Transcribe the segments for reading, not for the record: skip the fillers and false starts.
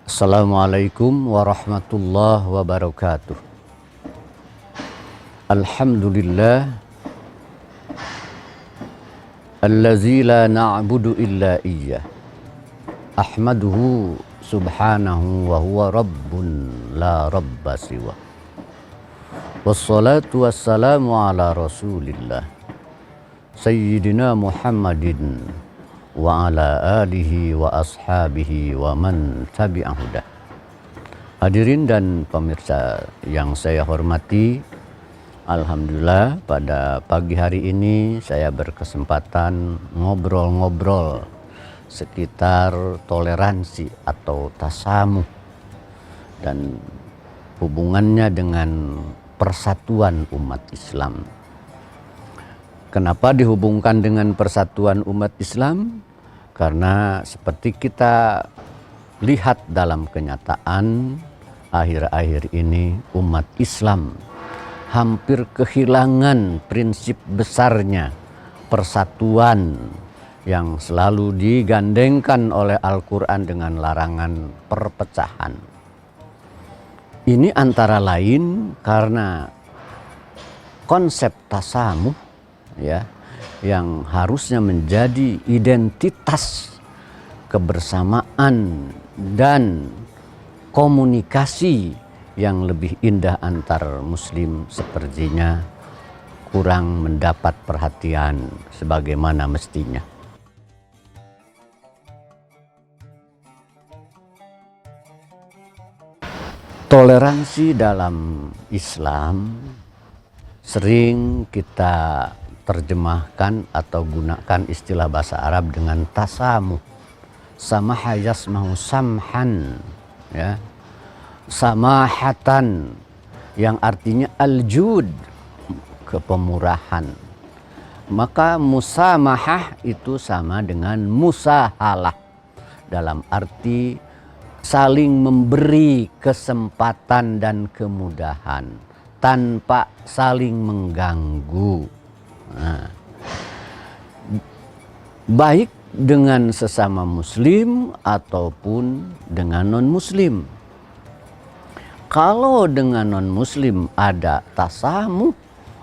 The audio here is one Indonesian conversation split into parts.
Assalamualaikum warahmatullahi wabarakatuh. Alhamdulillah allazi la na'budu illa iyyah. Ahmaduhu subhanahu wa huwa rabbun la rabba siwa. Wassalatu wassalamu ala rasulillah Sayyidina Muhammadin wa ala alihi wa ashabihi wa man tabi'ahudah. Hadirin dan pemirsa yang saya hormati, alhamdulillah pada pagi hari ini saya berkesempatan ngobrol-ngobrol sekitar toleransi atau tasamuh dan hubungannya dengan persatuan umat Islam. Kenapa dihubungkan dengan persatuan umat Islam? Karena seperti kita lihat dalam kenyataan akhir-akhir ini umat Islam hampir kehilangan prinsip besarnya persatuan yang selalu digandengkan oleh Al-Quran dengan larangan perpecahan. Ini antara lain karena konsep tasamuh yang harusnya menjadi identitas kebersamaan dan komunikasi yang lebih indah antar muslim sepertinya kurang mendapat perhatian sebagaimana mestinya. Toleransi dalam Islam sering kita terjemahkan atau gunakan istilah bahasa Arab dengan tasamuh. Samaha yasmahu samhan, ya. Samahatan yang artinya aljud, kepemurahan. Maka musamahah itu sama dengan musahalah dalam arti saling memberi kesempatan dan kemudahan tanpa saling mengganggu. Nah, baik dengan sesama muslim ataupun dengan non-muslim. Kalau dengan non-muslim ada tasamuh,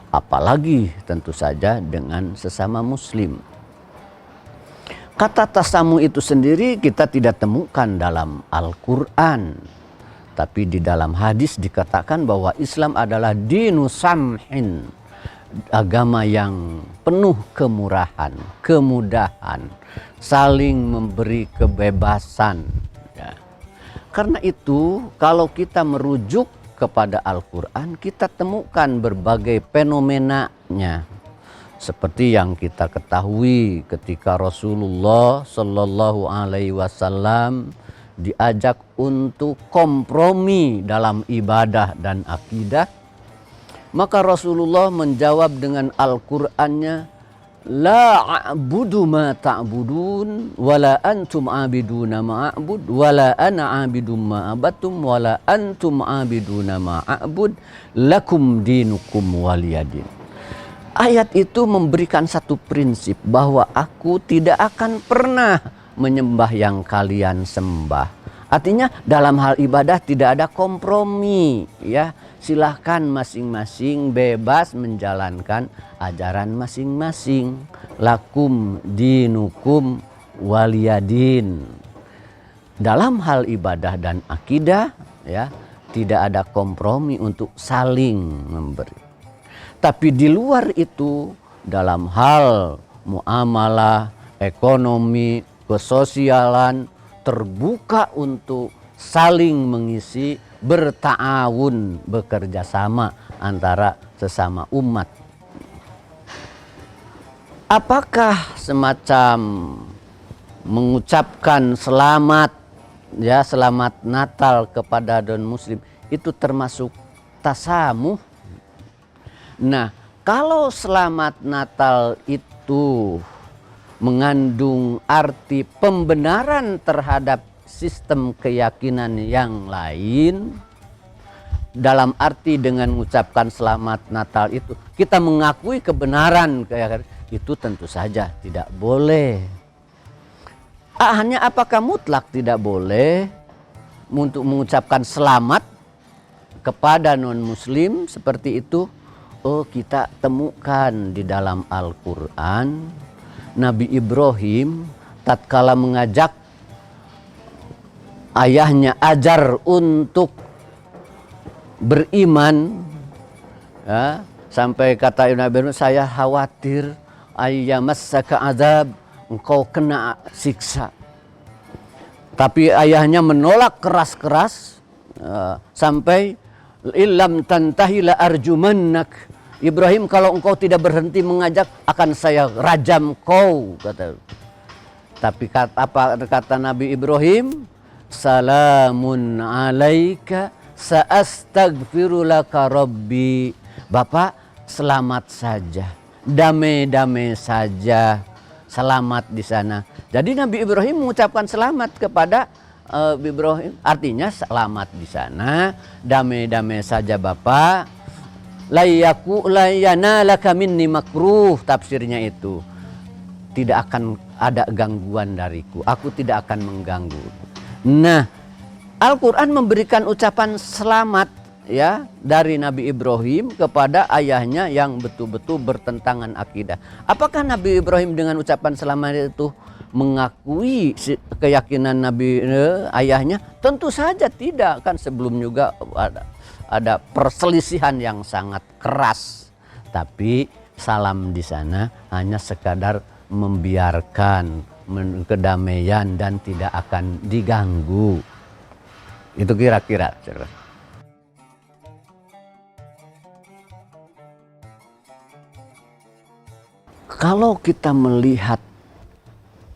apalagi tentu saja dengan sesama muslim. Kata tasamuh itu sendiri kita tidak temukan dalam Al-Quran. Tapi di dalam hadis dikatakan bahwa Islam adalah dinus samhin, agama yang penuh kemurahan, kemudahan, saling memberi kebebasan. Ya. Karena itu kalau kita merujuk kepada Al-Quran, kita temukan berbagai fenomenanya. Seperti yang kita ketahui ketika Rasulullah Sallallahu Alaihi Wasallam diajak untuk kompromi dalam ibadah dan akidah, maka Rasulullah menjawab dengan Al-Qur'annya, la a'budu ma ta'budun wala antum a'biduna ma a'bud wala ana a'bidum ma abattum wala antum a'biduna ma a'bud lakum dinukum waliyadin. Ayat itu memberikan satu prinsip bahwa aku tidak akan pernah menyembah yang kalian sembah. Artinya dalam hal ibadah tidak ada kompromi, ya. Silahkan masing-masing bebas menjalankan ajaran masing-masing. Lakum dinukum waliyadin. Dalam hal ibadah dan akidah, ya, tidak ada kompromi untuk saling memberi. Tapi di luar itu, dalam hal muamalah, ekonomi, kesosialan, terbuka untuk saling mengisi, berta'awun, bekerja sama antara sesama umat. Apakah semacam mengucapkan selamat Natal kepada non-muslim itu termasuk tasamuh? Nah, kalau selamat Natal itu mengandung arti pembenaran terhadap sistem keyakinan yang lain, dalam arti dengan mengucapkan selamat Natal itu kita mengakui kebenaran keyakinan itu, tentu saja tidak boleh. Hanya apakah mutlak tidak boleh? untuk mengucapkan selamat kepada non-muslim seperti itu, kita temukan di dalam Al-Quran Nabi Ibrahim tatkala mengajak ayahnya Ajar untuk beriman, ya, sampai kata Nabi Ibrahim, saya khawatir ayyamassaka azab, engkau kena siksa. Tapi ayahnya menolak keras-keras, sampai illam tantahi la arjumannak. Ibrahim, kalau engkau tidak berhenti mengajak, akan saya rajam kau, kata. Tapi apa kata Nabi Ibrahim? Salamun alaika sa'astaghfiru laka rabbi. Bapak, selamat saja, damai-damai saja, selamat di sana. Jadi Nabi Ibrahim mengucapkan selamat kepada Ibrahim, artinya selamat di sana, damai-damai saja Bapak. Layanalaka minni makruh, tafsirnya itu tidak akan ada gangguan dariku, aku tidak akan mengganggu. Nah, Al-Quran memberikan ucapan selamat, ya, dari Nabi Ibrahim kepada ayahnya yang betul-betul bertentangan akidah. Apakah Nabi Ibrahim dengan ucapan selamat itu mengakui keyakinan Nabi ayahnya? Tentu saja tidak, kan sebelum juga ada perselisihan yang sangat keras. Tapi salam di sana hanya sekadar membiarkan kedamaian dan tidak akan diganggu. Itu kira-kira. Kalau kita melihat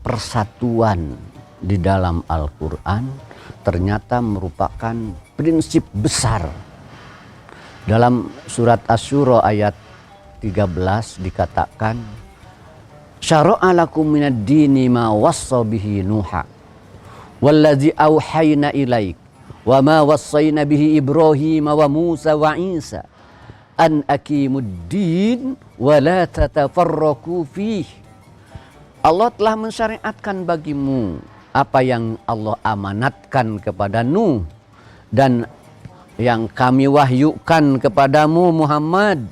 persatuan di dalam Al-Quran, ternyata merupakan prinsip besar. Dalam surat Asy-Syura ayat 13 dikatakan, syara'a lakum minad dini ma wassa bihi Nuha wallazi auhayna ilaik wa ma wassayna bihi Ibrahim wa Musa wa Isa an aqimuddin wa la tatafarraqu fihi. Allah telah mensyariatkan bagimu apa yang Allah amanatkan kepada Nuh dan yang kami wahyukan kepadamu Muhammad,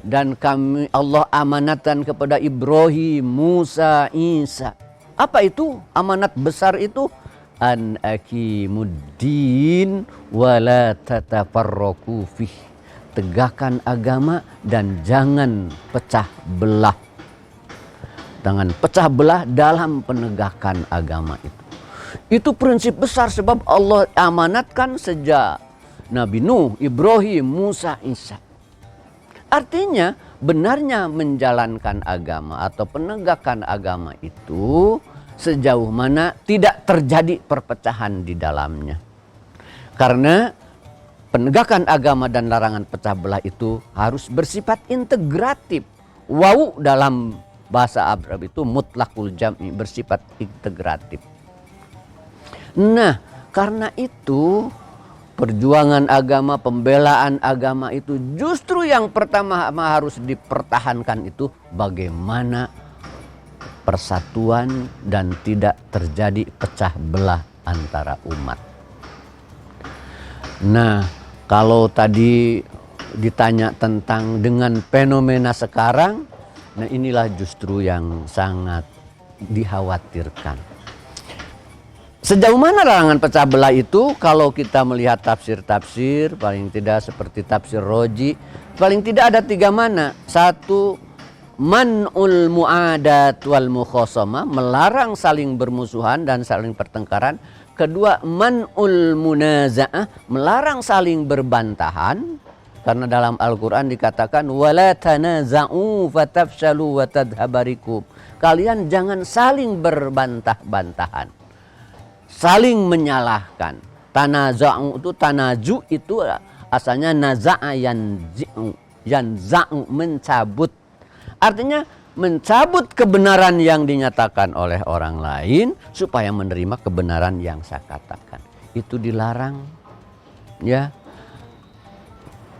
dan kami Allah amanatkan kepada Ibrahim, Musa, Isa. Apa itu amanat besar itu? An aqimuddin wa la tatafarraqu fih. Tegakkan agama dan jangan pecah belah. Jangan pecah belah dalam penegakan agama itu. Itu prinsip besar, sebab Allah amanatkan sejak Nabi Nuh, Ibrahim, Musa, Isa. Artinya benarnya menjalankan agama atau penegakan agama itu sejauh mana tidak terjadi perpecahan di dalamnya. Karena penegakan agama dan larangan pecah belah itu harus bersifat integratif. Wawu dalam bahasa Arab itu mutlakul jam'i, bersifat integratif. Nah, karena itu perjuangan agama, pembelaan agama itu justru yang pertama harus dipertahankan itu bagaimana persatuan dan tidak terjadi pecah belah antara umat. Nah, kalau tadi ditanya tentang dengan fenomena sekarang, nah inilah justru yang sangat dikhawatirkan. Sejauh mana larangan pecah belah itu? Kalau kita melihat tafsir-tafsir, paling tidak seperti tafsir Roji, paling tidak ada 3 mana. 1, man'ul mu'adat wal mukhasama, melarang saling bermusuhan dan saling pertengkaran. 2, man'ul munaza'ah, melarang saling berbantahan. Karena dalam Al-Quran dikatakan, wala tanaza'u fatafshalu wa tadhabarikum. Kalian jangan saling berbantah-bantahan, saling menyalahkan. Tanaza'u itu, tanaju itu asalnya naza'a yanza'u, mencabut. Artinya mencabut kebenaran yang dinyatakan oleh orang lain supaya menerima kebenaran yang saya katakan. Itu dilarang, ya.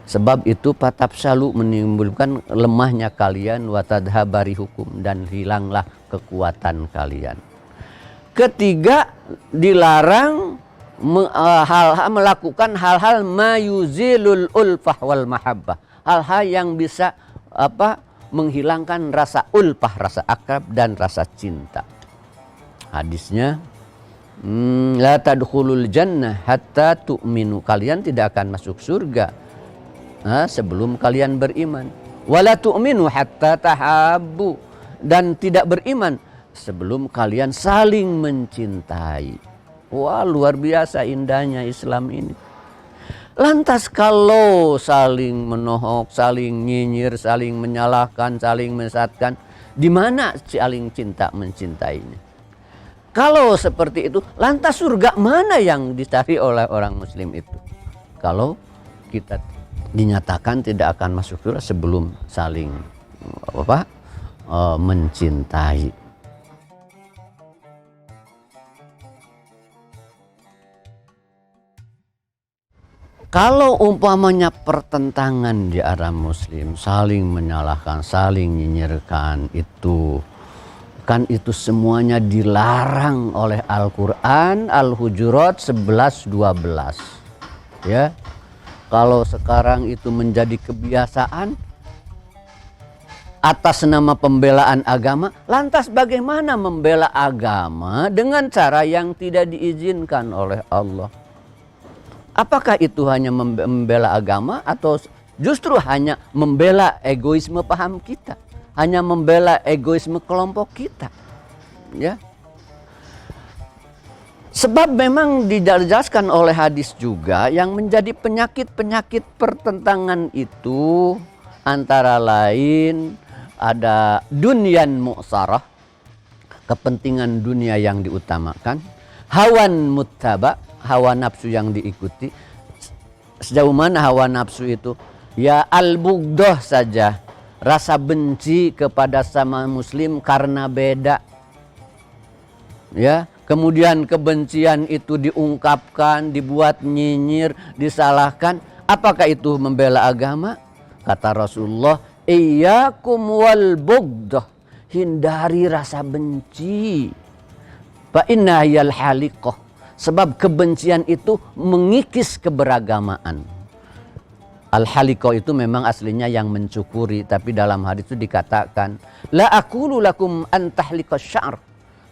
Sebab itu patafshalu menimbulkan lemahnya kalian, wa tadhabari hukum, dan hilanglah kekuatan kalian. 3, dilarang melakukan hal-hal mayuzilul ulfah wal mahabbah, hal-hal yang bisa menghilangkan rasa ulfah, rasa akrab dan rasa cinta. Hadisnya, la tadkhulul jannah hatta tu'minu, kalian tidak akan masuk surga sebelum kalian beriman. Wala tu'minu hatta tahabbu, dan tidak beriman sebelum kalian saling mencintai. Wah, luar biasa indahnya Islam ini. Lantas kalau saling menohok, saling nyinyir, saling menyalahkan, saling menyesatkan, di mana saling cinta mencintainya? Kalau seperti itu, lantas surga mana yang dicari oleh orang muslim itu? Kalau kita dinyatakan tidak akan masuk surga sebelum saling mencintai. Kalau umpamanya pertentangan di antara muslim, saling menyalahkan, saling nyinyirkan, itu semuanya dilarang oleh Al-Quran, Al-Hujurat 11-12. Ya, kalau sekarang itu menjadi kebiasaan atas nama pembelaan agama, lantas bagaimana membela agama dengan cara yang tidak diizinkan oleh Allah? Apakah itu hanya membela agama atau justru hanya membela egoisme paham kita, hanya membela egoisme kelompok kita? Ya. Sebab memang dijelaskan oleh hadis juga yang menjadi penyakit-penyakit pertentangan itu antara lain ada dunyan mu'sarah, kepentingan dunia yang diutamakan, hawan muttaba, hawa nafsu yang diikuti. Sejauh mana hawa nafsu itu? Ya al-bughdhah saja, rasa benci kepada sama muslim karena beda. Ya, kemudian kebencian itu diungkapkan, dibuat nyinyir, disalahkan. Apakah itu membela agama? Kata Rasulullah, iyyakum wal bughdhah, hindari rasa benci. Fa inna hiyal haliqah, sebab kebencian itu mengikis keberagamaan. Al-haliqah itu memang aslinya yang mencukuri, tapi dalam hadis itu dikatakan, la aqulu lakum an tahliqas sya'r,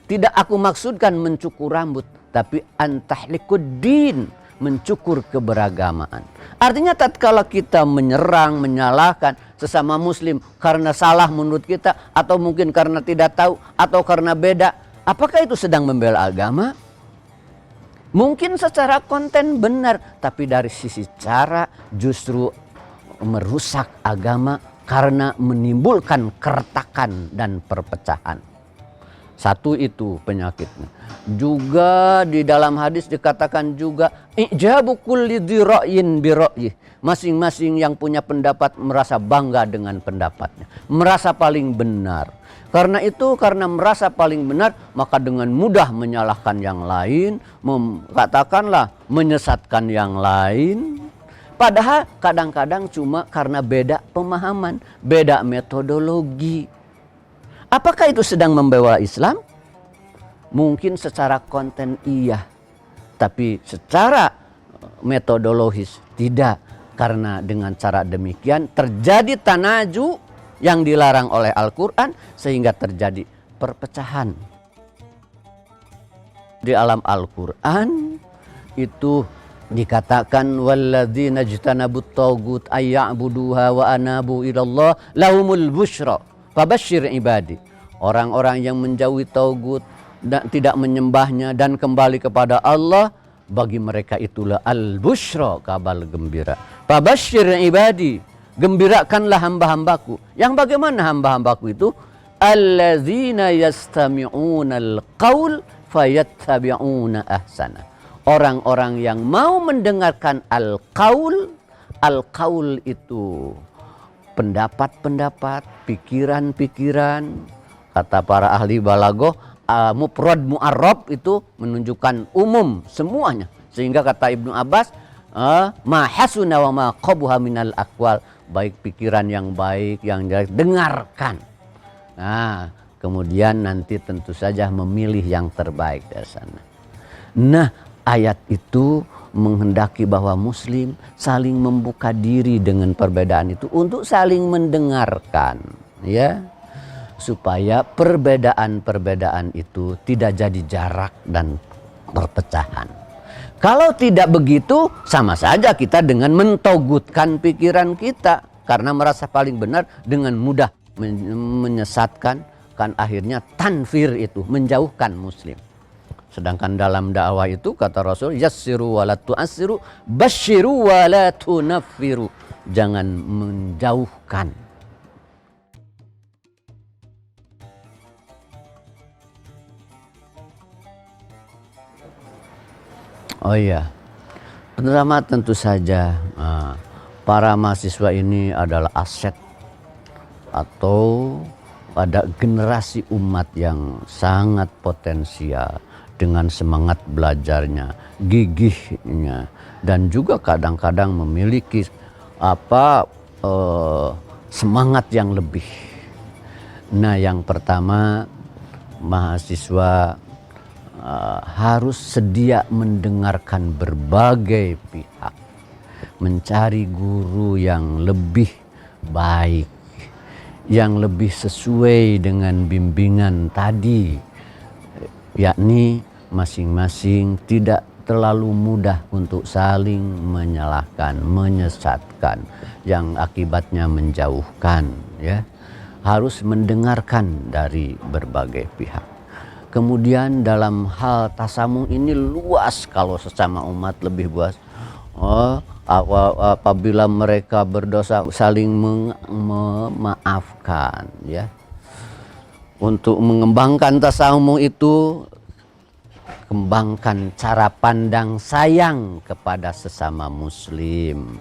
tidak aku maksudkan mencukur rambut, tapi an tahliqud din, mencukur keberagamaan. Artinya tatkala kita menyerang, menyalahkan sesama muslim karena salah menurut kita, atau mungkin karena tidak tahu, atau karena beda, apakah itu sedang membela agama? Mungkin secara konten benar, tapi dari sisi cara justru merusak agama karena menimbulkan keretakan dan perpecahan. Satu itu penyakitnya. Juga di dalam hadis dikatakan juga, ijabu kulli dzi ra'yin bi ra'yih. Masing-masing yang punya pendapat merasa bangga dengan pendapatnya, merasa paling benar. Karena itu, karena merasa paling benar, maka dengan mudah menyalahkan yang lain, katakanlah menyesatkan yang lain. Padahal kadang-kadang cuma karena beda pemahaman, beda metodologi. Apakah itu sedang membela Islam? Mungkin secara konten iya, tapi secara metodologis tidak. Karena dengan cara demikian terjadi tanaju yang dilarang oleh Al-Quran, sehingga terjadi perpecahan. Di alam Al-Quran itu dikatakan, walladzina jtanabut taghut ayya'buduha wa anabu ilallah lahumul busyra fabashshir ibadi. Orang-orang yang menjauhi taugut dan tidak menyembahnya dan kembali kepada Allah, bagi mereka itulah al-busyra, kabar gembira. Fabashshir ibadi, gembirakanlah hamba-hambaku. Yang bagaimana hamba-hambaku itu? Alladzina yastami'unal qaul fayattabi'una ahsana. Orang-orang yang mau mendengarkan al-qaul. Al-qaul itu pendapat-pendapat, pikiran-pikiran. Kata para ahli balaghah, mufrad mu'arrab itu menunjukkan umum semuanya. Sehingga kata Ibnu Abbas, ma hasuna wa ma qabuha minal aqwal, baik pikiran yang baik, yang jelek, dengarkan. Nah, kemudian nanti tentu saja memilih yang terbaik dari sana. Nah, ayat itu menghendaki bahwa muslim saling membuka diri dengan perbedaan itu untuk saling mendengarkan, ya, supaya perbedaan-perbedaan itu tidak jadi jarak dan perpecahan. Kalau tidak begitu, sama saja kita dengan mentogutkan pikiran kita karena merasa paling benar, dengan mudah menyesatkan, kan akhirnya tanfir itu menjauhkan muslim. Sedangkan dalam dakwah itu kata Rasul, yassiru wa la tu'assiru, basyiru wa la tunaffiru. Jangan menjauhkan. Oh iya, pertama tentu saja para mahasiswa ini adalah aset atau pada generasi umat yang sangat potensial dengan semangat belajarnya, gigihnya, dan juga kadang-kadang memiliki semangat yang lebih. Nah, yang pertama, mahasiswa harus sedia mendengarkan berbagai pihak, mencari guru yang lebih baik, yang lebih sesuai dengan bimbingan tadi, yakni masing-masing tidak terlalu mudah untuk saling menyalahkan, menyesatkan, yang akibatnya menjauhkan, ya. Harus mendengarkan dari berbagai pihak. Kemudian dalam hal tasamuh ini luas, kalau sesama umat lebih luas. Apabila mereka berdosa saling memaafkan, ya. Untuk mengembangkan tasamuh itu, kembangkan cara pandang sayang kepada sesama muslim.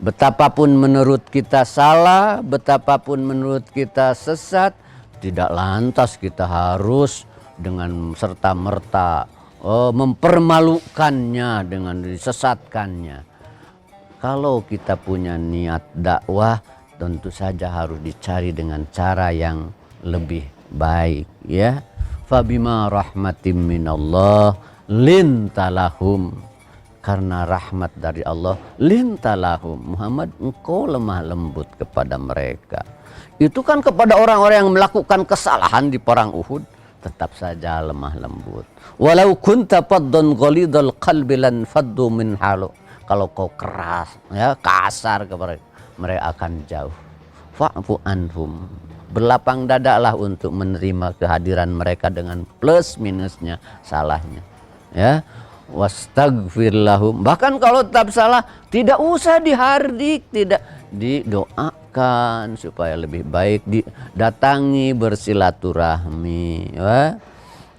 Betapapun menurut kita salah, betapapun menurut kita sesat, tidak lantas kita harus dengan serta-merta mempermalukannya dengan disesatkannya. Kalau kita punya niat dakwah, tentu saja harus dicari dengan cara yang lebih baik, ya. Fabima rahmatim minallah lintalahum, karena rahmat dari Allah, lintalahum, Muhammad, engkau lemah lembut kepada mereka. Itu kan kepada orang-orang yang melakukan kesalahan di perang Uhud, tetap saja lemah lembut. Walau kunta faddan ghalidhal qalbi lan faddu min halu, kalau kau keras, ya, kasar kepada mereka akan jauh. Fa'fu anhum, berlapang dadalah untuk menerima kehadiran mereka dengan plus minusnya, salahnya, ya. Wastaghfir lahum, bahkan kalau tetap salah tidak usah dihardik, tidak didoakan supaya lebih baik, didatangi bersilaturahmi, ya.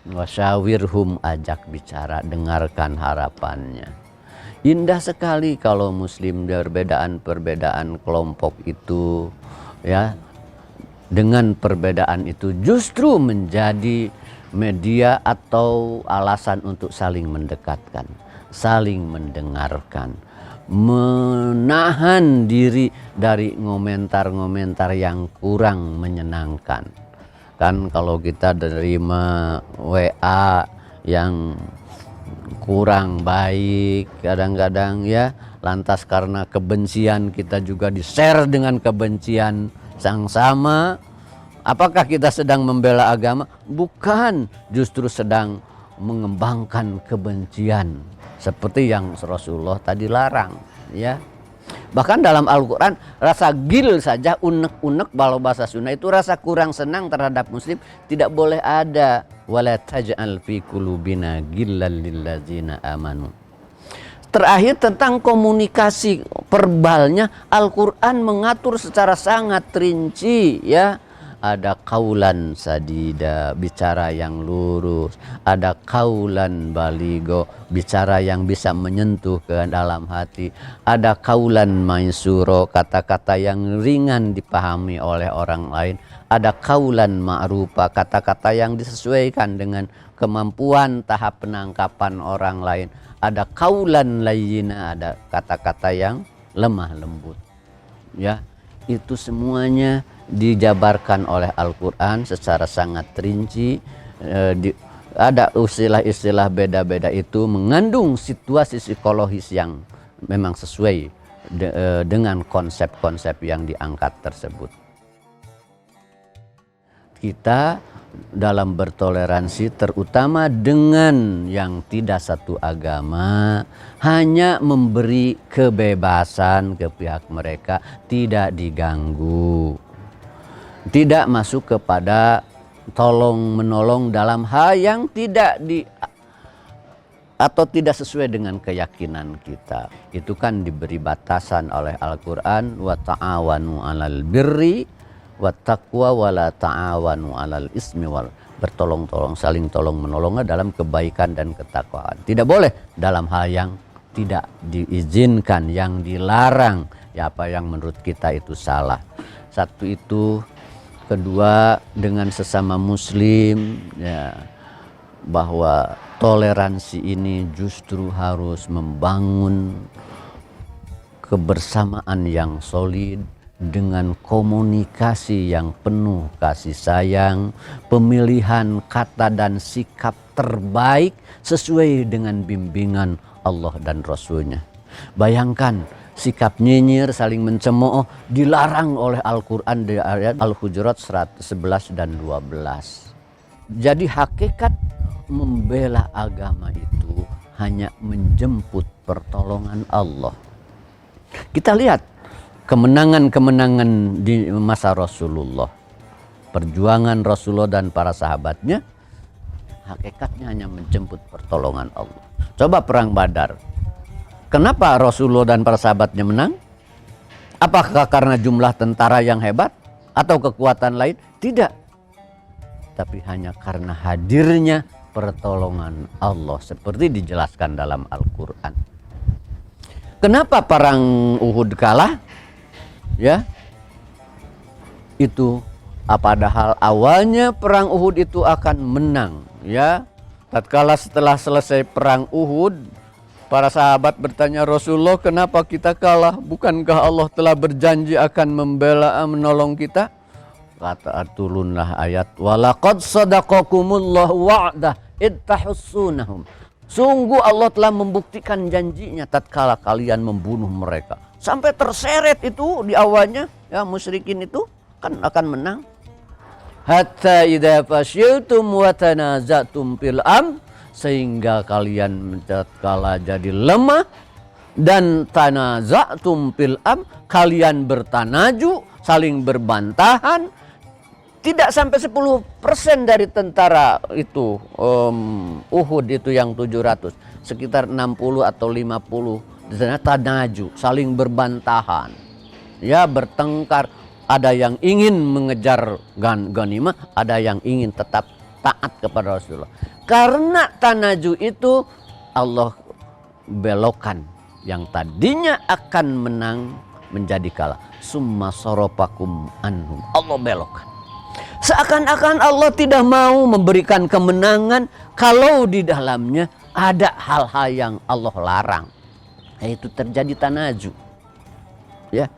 Wasyawirhum, ajak bicara, dengarkan harapannya. Indah sekali kalau muslim perbedaan kelompok itu, ya, dengan perbedaan itu justru menjadi media atau alasan untuk saling mendekatkan, saling mendengarkan, menahan diri dari komentar-komentar yang kurang menyenangkan. Kan kalau kita terima WA yang kurang baik kadang-kadang, ya, lantas karena kebencian kita juga di-share dengan kebencian yang sama. Apakah kita sedang membela agama? Bukan, justru sedang mengembangkan kebencian seperti yang Rasulullah tadi larang, ya. Bahkan dalam Al-Quran, rasa gil saja, unek-unek, kalau bahasa Sunda itu rasa kurang senang terhadap muslim, tidak boleh ada. Wala taj'al fi qulubina ghillal lillazina amanu. Terakhir tentang komunikasi verbalnya, Al-Quran mengatur secara sangat rinci, ya. Ada kaulan sadida, bicara yang lurus. Ada kaulan baligo, bicara yang bisa menyentuh ke dalam hati. Ada kaulan maisuro, kata-kata yang ringan dipahami oleh orang lain. Ada kaulan ma'rufa, kata-kata yang disesuaikan dengan kemampuan tahap penangkapan orang lain. Ada kaulan layyina, ada kata-kata yang lemah lembut, ya. Itu semuanya dijabarkan oleh Al-Quran secara sangat rinci, Ada istilah-istilah beda-beda itu mengandung situasi psikologis yang memang sesuai dengan konsep-konsep yang diangkat tersebut. Kita dalam bertoleransi terutama dengan yang tidak satu agama hanya memberi kebebasan ke pihak mereka, tidak diganggu, tidak masuk kepada tolong menolong dalam hal yang tidak atau tidak sesuai dengan keyakinan kita. Itu kan diberi batasan oleh Al-Quran, wa ta'awanu 'alal birri wat taqwa wa la ta'awanu 'alal ismi wal, bertolong-tolong, saling tolong menolong dalam kebaikan dan ketakwaan. Tidak boleh dalam hal yang tidak diizinkan, yang dilarang, ya apa yang menurut kita itu salah. Satu itu. Kedua, dengan sesama muslim, ya, bahwa toleransi ini justru harus membangun kebersamaan yang solid dengan komunikasi yang penuh kasih sayang, pemilihan kata dan sikap terbaik sesuai dengan bimbingan Allah dan Rasul-Nya. Bayangkan, sikap nyinyir, saling mencemooh dilarang oleh Al-Quran di ayat Al-Hujurat 111 dan 12. Jadi hakikat membela agama itu hanya menjemput pertolongan Allah. Kita lihat kemenangan-kemenangan di masa Rasulullah. Perjuangan Rasulullah dan para sahabatnya hakikatnya hanya menjemput pertolongan Allah. Coba perang Badar. Kenapa Rasulullah dan para sahabatnya menang? Apakah karena jumlah tentara yang hebat atau kekuatan lain? Tidak. Tapi hanya karena hadirnya pertolongan Allah seperti dijelaskan dalam Al-Quran. Kenapa perang Uhud kalah? Ya, itu padahal awalnya perang Uhud itu akan menang. Ya, tatkala setelah selesai perang Uhud, para sahabat bertanya, Rasulullah, kenapa kita kalah? Bukankah Allah telah berjanji akan membela, menolong kita? Kata turunlah ayat, walaqad sadaqakumullahu wa'dah ittahussunahum. Sungguh Allah telah membuktikan janjinya tatkala kalian membunuh mereka. Sampai terseret itu di awalnya, ya, musyrikin itu kan akan menang. Hatta idza fasyiltum wa tanazatum fil sehingga kalian tatkala jadi lemah dan tanaza'tum fil kalian bertanaju, saling berbantahan. Tidak sampai 10% dari tentara itu Uhud itu yang 700, sekitar 60 atau 50 tanaju, saling berbantahan, ya, bertengkar. Ada yang ingin mengejar ghanimah, ada yang ingin tetap taat kepada Rasulullah. Karena tanaju itu Allah belokkan yang tadinya akan menang menjadi kalah. Summa soropakum anhum, Allah belokkan. Seakan-akan Allah tidak mau memberikan kemenangan kalau di dalamnya ada hal-hal yang Allah larang, yaitu terjadi tanaju. Ya.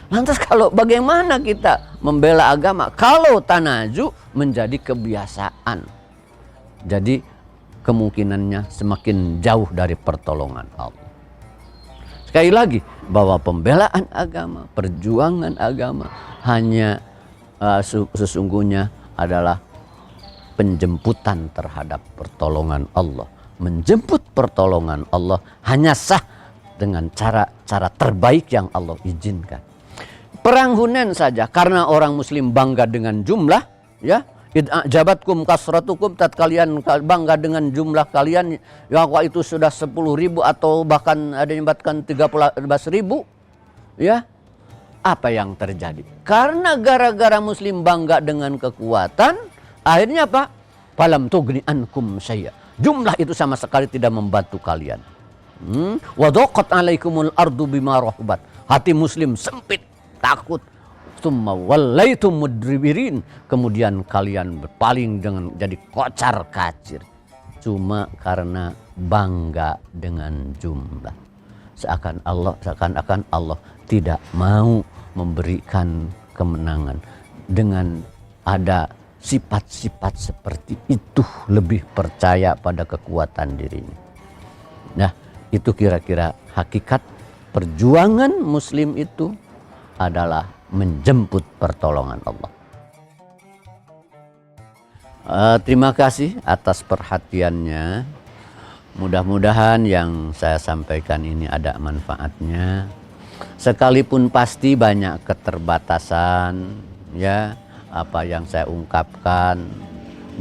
Lantas kalau bagaimana kita membela agama kalau tanaju menjadi kebiasaan? Jadi kemungkinannya semakin jauh dari pertolongan Allah. Sekali lagi, bahwa pembelaan agama, perjuangan agama hanya sesungguhnya adalah penjemputan terhadap pertolongan Allah. Menjemput pertolongan Allah hanya sah dengan cara terbaik yang Allah izinkan. Perang Hunain saja, karena orang muslim bangga dengan jumlah, ya, jabatkum kasratukum, kalian bangga dengan jumlah kalian yang itu sudah 10.000 atau bahkan ada yang menyebutkan 13.000, ya. Apa yang terjadi? Karena gara-gara muslim bangga dengan kekuatan, akhirnya apa? Falam tugni ankum syai'a. Jumlah itu sama sekali tidak membantu kalian. Wa dhaqat 'alaikumul ardu bima rahabat. Hati muslim sempit, takut. Tsumma wallaitum mudbirin. Kemudian kalian berpaling dengan jadi kocar kacir. Cuma karena bangga dengan jumlah. Seakan-akan Allah tidak mau memberikan kemenangan dengan ada sifat-sifat seperti itu, lebih percaya pada kekuatan dirinya. Nah, itu kira-kira hakikat perjuangan muslim itu adalah menjemput pertolongan Allah. Terima kasih atas perhatiannya. Mudah-mudahan yang saya sampaikan ini ada manfaatnya. Sekalipun pasti banyak keterbatasan, ya, apa yang saya ungkapkan,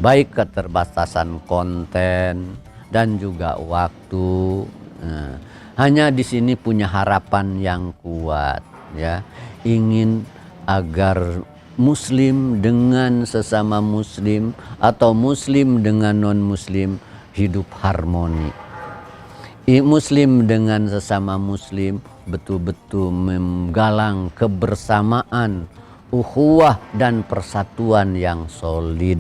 baik keterbatasan konten dan juga waktu. Hanya di sini punya harapan yang kuat, ya, ingin agar muslim dengan sesama muslim atau muslim dengan non-muslim hidup harmoni. Muslim dengan sesama muslim betul-betul menggalang kebersamaan, ukhuwah dan persatuan yang solid.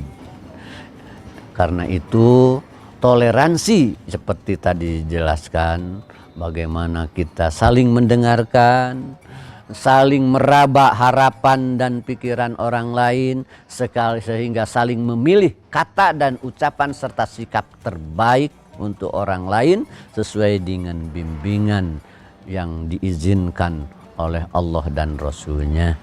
Karena itu toleransi seperti tadi dijelaskan, bagaimana kita saling mendengarkan, saling meraba harapan dan pikiran orang lain, sehingga saling memilih kata dan ucapan serta sikap terbaik untuk orang lain sesuai dengan bimbingan yang diizinkan oleh Allah dan Rasul-Nya.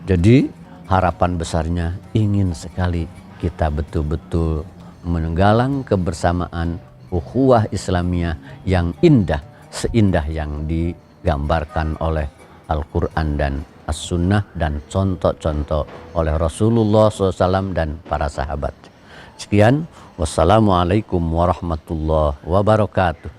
Jadi harapan besarnya ingin sekali kita betul-betul menggalang kebersamaan ukhuwah Islamiyah yang indah, seindah yang digambarkan oleh Al-Quran dan As-Sunnah dan contoh-contoh oleh Rasulullah SAW dan para sahabat. Sekian, wassalamualaikum warahmatullahi wabarakatuh.